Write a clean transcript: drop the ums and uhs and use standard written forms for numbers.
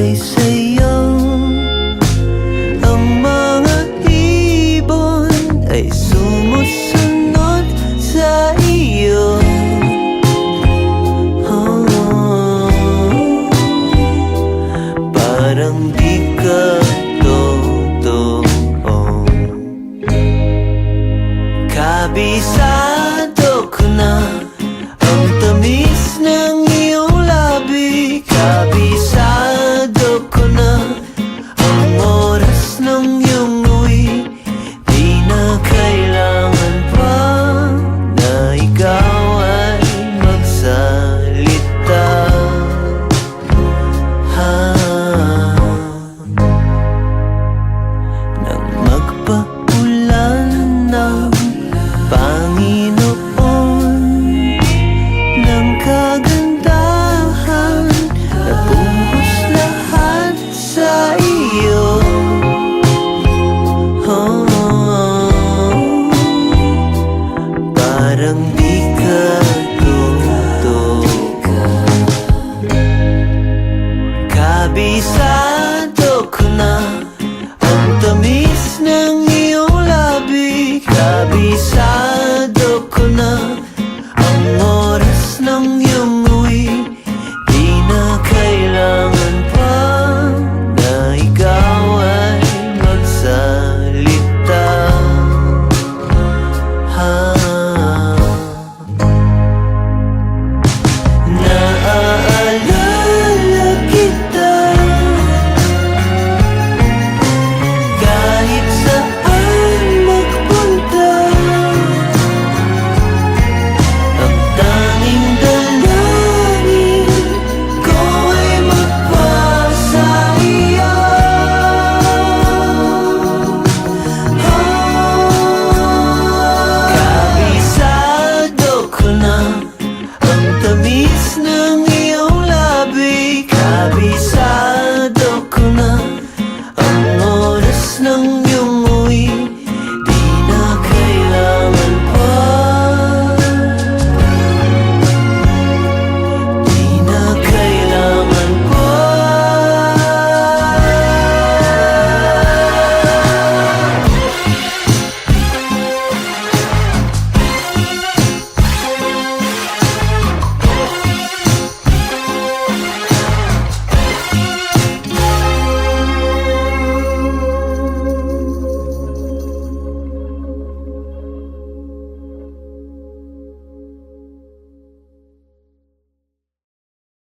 bagay sa'yo. Ang mga ibon ay sumusunod sa iyo. Parang di ka totoo. Kabisado ko na ang tamis ng iyong labi. Kabisado ko na ang oras ng iyong uwi. Di na kailangan pa na ikaw ay magsalita. Nang magpaulan ng Panginoon ng kagandahan, nabuhos lahat sa iyo. Parang di ka totoo. Kabisado